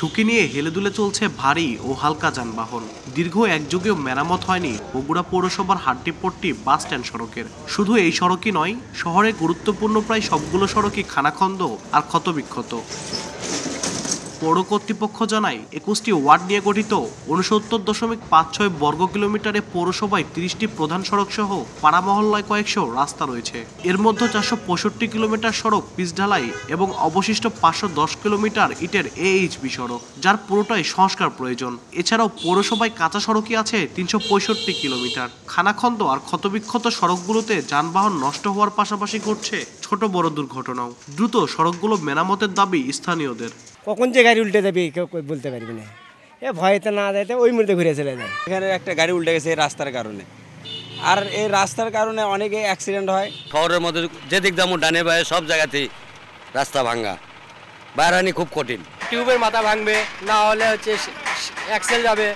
ঝুঁকি নিয়ে হেলেদুলে চলছে ভারী ও হালকা যানবাহন। দীর্ঘ এক যুগেও মেরামত হয়নি বগুড়া পৌরসভার হাড্ডিপট্টি বাস স্ট্যান্ড সড়কের। শুধু এই সড়কই নয়, শহরের গুরুত্বপূর্ণ প্রায় সবগুলো সড়কই খানাখন্দ আর ক্ষতবিক্ষত। পৌর কর্তৃপক্ষ জানায় ২১টি ওয়ার্ড নিয়ে গঠিত ৬৯.৫৬ বর্গ কিলোমিটারে পৌরসভায় ৩০টি প্রধান সড়ক সহ পাড়া মহল্লায় কয়েকশো রাস্তা রয়েছে। এর মধ্যে ৪৬৫ কিলোমিটার সড়ক পিচ ঢালাই এবং অবশিষ্ট ৫১০ কিলোমিটার ইটের AHB সড়ক, যার পুরোটাই সংস্কার প্রয়োজন। এছাড়াও পৌরসভায় কাঁচা সড়কই আছে ৩৬৫ কিলোমিটার। খানাখন্দ আর ক্ষতবিক্ষত সড়কগুলোতে যানবাহন নষ্ট হওয়ার পাশাপাশি ঘটছে ছোট বড় দুর্ঘটনাও। দ্রুত সড়কগুলো মেরামতের দাবি স্থানীয়দের। কখন যে গাড়ি উল্টে যাবে কেউ বলতে পারবে না। ভয়তে না যাইতে ওই মুহূর্তে ঘুরে চলে যায়। এখানে একটা গাড়ি উল্টে গেছে এই রাস্তার কারণে, আর এই রাস্তার কারণে অনেকে অ্যাক্সিডেন্ট হয়। শহরের মধ্যে যেদিক যেমন ডানে বায়ে সব জায়গাতেই রাস্তা ভাঙ্গা, বাইরানি খুব কঠিন। টিউবের মাথা ভাঙবে, না হলে হচ্ছে অ্যাক্সেল যাবে,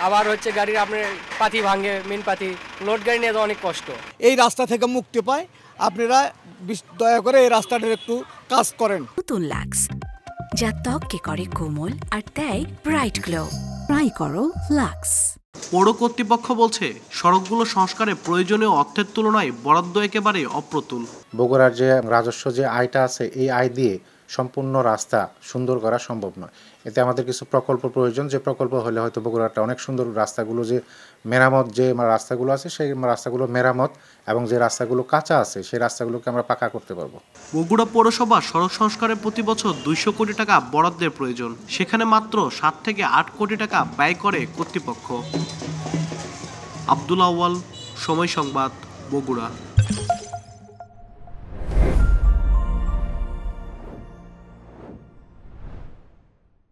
আবার হচ্ছে গাড়ির আপনার পাতি ভাঙে, মেন পাতি। লোড গাড়ি নিয়ে তো অনেক কষ্ট। এই রাস্তা থেকে মুক্তি পায়, আপনারা দয়া করে এই রাস্তাটার একটু কাজ করেন। নতুন লাক্স, যা ত্বককে করে কোমল আর দেয় ব্রাইট গ্লো। ট্রাই করো লাক্স। পৌর কর্তৃপক্ষ বলছে, সড়কগুলো সংস্কারে প্রয়োজনীয় অর্থের তুলনায় বরাদ্দ একেবারে অপ্রতুল। বগুড়ার যে রাজস্ব যে আয়টা আছে, এই আয় দিয়ে সম্পূর্ণ রাস্তা সুন্দর করা সম্ভব নয়। এতে আমাদের কিছু প্রকল্প প্রয়োজন, যে প্রকল্প হলে হয়তো বগুড়াটা অনেক সুন্দর, রাস্তাগুলো যে মেরামত, যে রাস্তাগুলো আছে সেই রাস্তাগুলো মেরামত, এবং যে রাস্তাগুলো কাঁচা আছে সেই রাস্তাগুলোকে আমরা পাকা করতে পারবো। বগুড়া পৌরসভা সড়ক সংস্কারের প্রতি বছর ২০০ কোটি টাকা বরাদ্দের প্রয়োজন। সেখানে মাত্র ৭ থেকে ৮ কোটি টাকা ব্যয় করে কর্তৃপক্ষ। আব্দুল আউয়াল, সময় সংবাদ, বগুড়া।